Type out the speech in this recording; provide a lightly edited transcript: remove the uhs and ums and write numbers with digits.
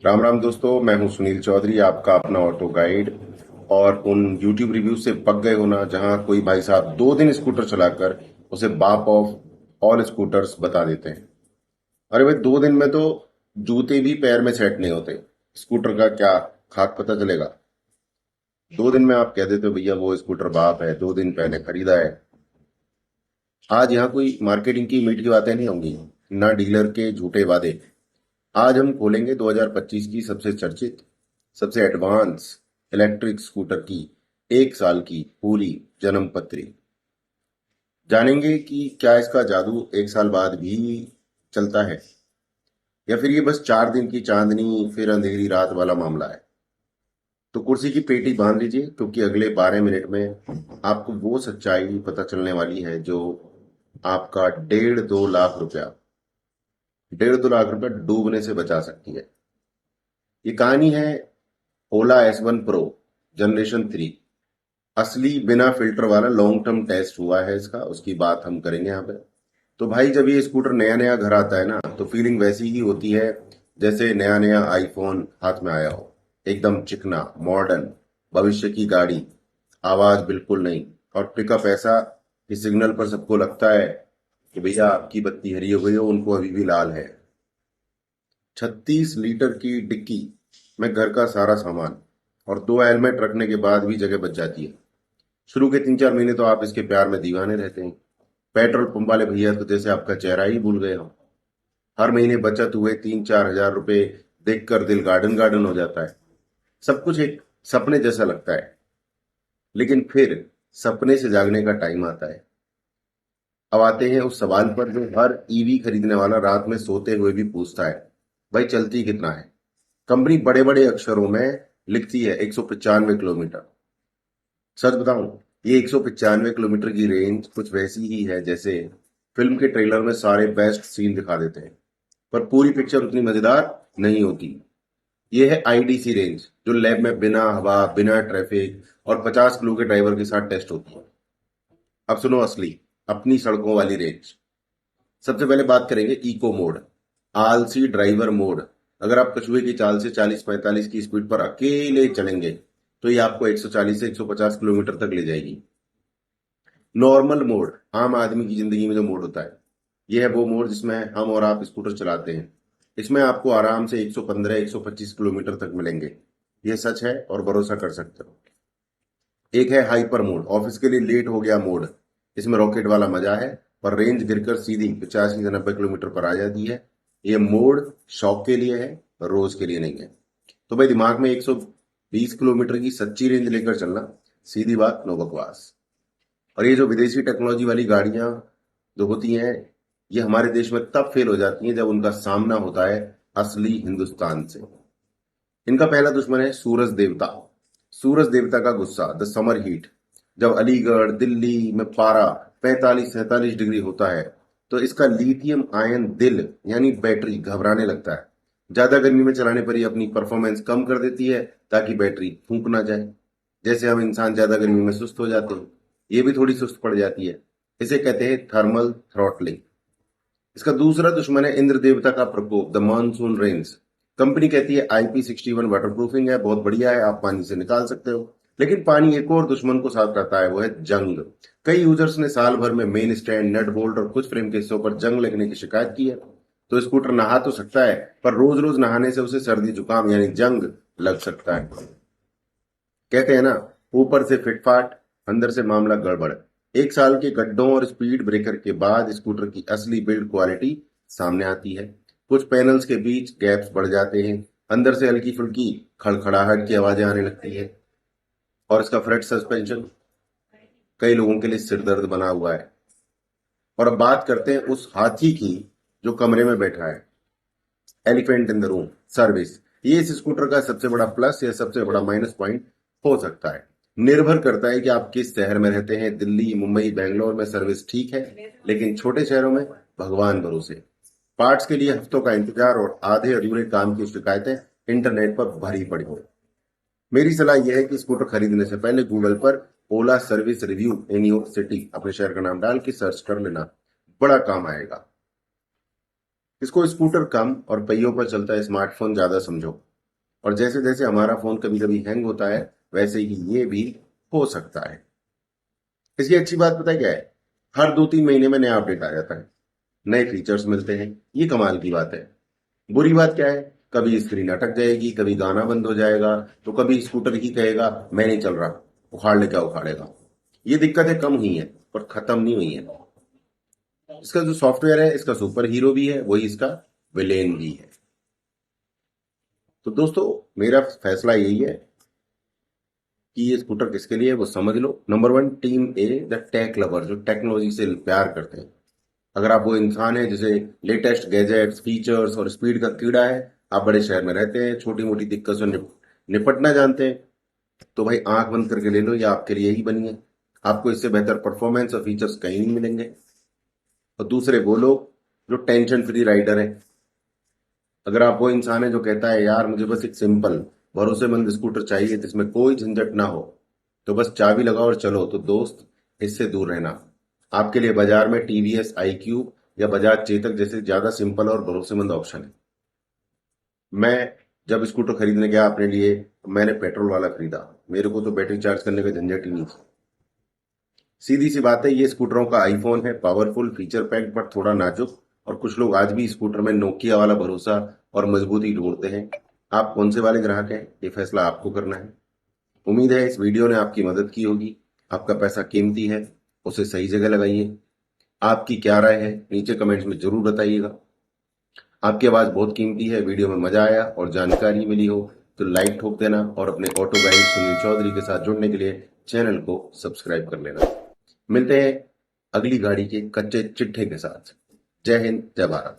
राम राम दोस्तों, मैं हूं सुनील चौधरी, आपका अपना ऑटो गाइड। और उन YouTube रिव्यू से पक गए हो ना, जहां कोई भाई साहब 2 दिन स्कूटर चलाकर उसे बाप ऑफ ऑल स्कूटर्स बता देते हैं। अरे भाई, 2 दिन में तो जूते भी पैर में सेट नहीं होते, स्कूटर का क्या खाक पता चलेगा। 2 दिन में आप कह देते हो भैया वो स्कूटर बाप है, 2 दिन पहले खरीदा है। आज यहाँ कोई मार्केटिंग की मीट की बातें नहीं होंगी, ना डीलर के झूठे वादे। आज हम खोलेंगे 2025 की सबसे चर्चित, सबसे एडवांस इलेक्ट्रिक स्कूटर की 1 साल की पूरी जन्म पत्री। जानेंगे कि क्या इसका जादू 1 साल बाद भी चलता है, या फिर ये बस 4 दिन की चांदनी फिर अंधेरी रात वाला मामला है। तो कुर्सी की पेटी बांध लीजिए, क्योंकि अगले 12 मिनट में आपको वो सच्चाई पता चलने वाली है जो आपका 1.5-2 लाख रुपया 1.5-2 लाख रुपया डूबने से बचा सकती है। ये कहानी है ओला S1 Pro जनरेशन 3। असली बिना फिल्टर वाला लॉन्ग टर्म टेस्ट हुआ है इसका, उसकी बात हम करेंगे यहाँ पे। तो भाई, जब ये स्कूटर नया नया घर आता है ना, तो फीलिंग वैसी ही होती है जैसे नया नया आईफोन हाथ में आया हो। एकदम चिकना, मॉडर्न, भविष्य की गाड़ी। आवाज बिल्कुल नहीं, और पिकअप ऐसा कि सिग्नल पर सबको लगता है कि भैया आपकी बत्ती हरी हो गई हो, उनको अभी भी लाल है। 36 लीटर की डिक्की में घर का सारा सामान और 2 हेलमेट रखने के बाद भी जगह बच जाती है। शुरू के 3-4 महीने तो आप इसके प्यार में दीवाने रहते हैं। पेट्रोल पंप वाले भैया तो जैसे आपका चेहरा ही भूल गए हो। हर महीने बचत हुए 3-4 हजार रुपए देखकर दिल गार्डन गार्डन हो जाता है। सब कुछ एक सपने जैसा लगता है। लेकिन फिर सपने से जागने का टाइम आता है। अब आते हैं उस सवाल पर जो हर ईवी खरीदने वाला रात में सोते हुए भी पूछता है, भाई चलती कितना है। कंपनी बड़े बड़े अक्षरों में लिखती है 195 किलोमीटर। सच बताऊं, ये 195 किलोमीटर की रेंज कुछ वैसी ही है जैसे फिल्म के ट्रेलर में सारे बेस्ट सीन दिखा देते हैं, पर पूरी पिक्चर उतनी मजेदार नहीं होती। ये है आईडीसी रेंज, जो लैब में बिना हवा, बिना ट्रैफिक और 50 किलो के ड्राइवर के साथ टेस्ट होती है। अब सुनो असली, अपनी सड़कों वाली रेंज। सबसे पहले बात करेंगे इको मोड, आलसी ड्राइवर मोड। अगर आप कछुए की चाल से 40-45 की स्पीड पर अकेले चलेंगे, तो ये आपको 140 से 150 किलोमीटर तक ले जाएगी। नॉर्मल मोड, आम आदमी की जिंदगी में जो मोड होता है, यह है वो मोड जिसमें हम और आप स्कूटर चलाते हैं। इसमें आपको आराम से 115-125 किलोमीटर तक मिलेंगे। यह सच है और भरोसा कर सकते हो। एक है हाइपर मोड, ऑफिस के लिए लेट हो गया मोड। इसमें रॉकेट वाला मजा है, पर रेंज गिरकर सीधी 85 से 90 किलोमीटर पर आ जाती है। ये मोड शौक के लिए है, रोज के लिए नहीं है। तो भाई, दिमाग में 120 किलोमीटर की सच्ची रेंज लेकर चलना, सीधी बात, नो बकवास। और ये जो विदेशी टेक्नोलॉजी वाली गाड़ियां जो होती हैं, ये हमारे देश में तब फेल हो जाती हैं जब उनका सामना होता है असली हिंदुस्तान से। इनका पहला दुश्मन है सूरज देवता। सूरज देवता का गुस्सा, द समर हीट। जब अलीगढ़, दिल्ली में पारा 45-47 डिग्री होता है, तो इसका लिथियम आयन दिल यानी बैटरी घबराने लगता है। ज्यादा गर्मी में चलाने पर ही अपनी परफॉर्मेंस कम कर देती है, ताकि बैटरी फूंक ना जाए। जैसे हम इंसान ज्यादा गर्मी में सुस्त हो जाते हैं, ये भी थोड़ी सुस्त पड़ जाती है। इसे कहते हैं थर्मल थ्रॉटलिंग। इसका दूसरा दुश्मन है इंद्र देवता का प्रकोप, द मानसून रेन्स। कंपनी कहती है IP61 वाटर प्रूफिंग है, बहुत बढ़िया है, आप पानी से निकाल सकते हो। लेकिन पानी एक और दुश्मन को साथ रहता है, वो है जंग। कई यूजर्स ने साल भर में मेन स्टैंड, नट बोल्ट और कुछ फ्रेम के हिस्सों पर जंग लगने की शिकायत की है। तो स्कूटर नहा तो सकता है, पर रोज रोज नहाने से उसे सर्दी जुकाम यानी जंग लग सकता है। कहते हैं ना, ऊपर से फिटफाट, अंदर से मामला गड़बड़। 1 साल के गड्ढों और स्पीड ब्रेकर के बाद स्कूटर की असली बिल्ड क्वालिटी सामने आती है। कुछ पैनल्स के बीच गैप्स बढ़ जाते हैं, अंदर से हल्की फुल्की खड़खड़ाहट की आवाजें आने लगती है। और इसका फ्रंट सस्पेंशन कई लोगों के लिए सिरदर्द बना हुआ है। और अब बात करते हैं उस हाथी की जो कमरे में बैठा है, elephant in the room, service. ये इस स्कूटर का सबसे बड़ा प्लस या सबसे बड़ा माइनस पॉइंट हो सकता है। निर्भर करता है कि आप किस शहर में रहते हैं। दिल्ली, मुंबई, बेंगलोर में सर्विस ठीक है, लेकिन छोटे शहरों में भगवान भरोसे। पार्ट्स के लिए हफ्तों का इंतजार और आधे अधूरे काम की शिकायतें इंटरनेट पर भरी पड़ी हो। मेरी सलाह यह है कि स्कूटर खरीदने से पहले गूगल पर Ola service review in your city अपने शहर का नाम डाल के सर्च कर लेना, बड़ा काम आएगा। इसको स्कूटर कम और पहियों पर चलता है स्मार्टफोन ज्यादा समझो। और जैसे जैसे हमारा फोन कभी कभी हैंग होता है वैसे ही ये भी हो सकता है। इसकी अच्छी बात पता है क्या है? हर 2-3 महीने में नया अपडेट आ जाता है, नए फीचर्स मिलते हैं, ये कमाल की बात है। बुरी बात क्या है? कभी स्क्रीन अटक जाएगी, कभी गाना बंद हो जाएगा, तो कभी स्कूटर ही कहेगा मैं नहीं चल रहा, उखाड़ ले क्या उखाड़ेगा। ये दिक्कतें कम हुई हैं पर खत्म नहीं हुई हैं। इसका जो सॉफ्टवेयर है इसका सुपर हीरो भी है, वही इसका विलेन भी है। तो दोस्तों, मेरा फैसला यही है कि ये स्कूटर किसके लिए है वो समझ लो। Number 1, team A, the tech lover, जो टेक्नोलॉजी से प्यार करते हैं। अगर आप वो इंसान है जिसे लेटेस्ट गैजेट्स, फीचर्स और स्पीड का कीड़ा है, आप बड़े शहर में रहते हैं, छोटी मोटी दिक्कत से निपटना जानते हैं, तो भाई आंख बंद करके ले लो, ये आपके लिए ही बनी है। आपको इससे बेहतर परफॉर्मेंस और फीचर्स कहीं नहीं मिलेंगे। और दूसरे वो लोग जो टेंशन फ्री राइडर है, अगर आप वो इंसान है जो कहता है यार मुझे बस एक सिंपल भरोसेमंद स्कूटर चाहिए जिसमें कोई झंझट ना हो, तो बस चाबी लगाओ और चलो, तो दोस्त इससे दूर रहना। आपके लिए बाजार में टीवीएस आई क्यूब या बजाज चेतक जैसे ज्यादा सिंपल और भरोसेमंद ऑप्शन है। मैं जब स्कूटर खरीदने गया अपने लिए, मैंने पेट्रोल वाला खरीदा। मेरे को तो बैटरी चार्ज करने का झंझट ही नहीं था। सीधी सी बात है, ये स्कूटरों का आईफोन है, पावरफुल, फीचर पैक्ड पर थोड़ा नाजुक। और कुछ लोग आज भी स्कूटर में नोकिया वाला भरोसा और मजबूती ढूंढते हैं। आप कौन से वाले ग्राहक हैं, ये फैसला आपको करना है। उम्मीद है इस वीडियो ने आपकी मदद की होगी। आपका पैसा कीमती है, उसे सही जगह लगाइए। आपकी क्या राय है नीचे कमेंट्स में जरूर बताइएगा। आपकी आवाज बहुत कीमती है। वीडियो में मजा आया और जानकारी मिली हो तो लाइक ठोक देना, और अपने ऑटो गाइड सुनील चौधरी के साथ जुड़ने के लिए चैनल को सब्सक्राइब कर लेना। मिलते हैं अगली गाड़ी के कच्चे चिट्ठे के साथ। जय हिंद, जय भारत।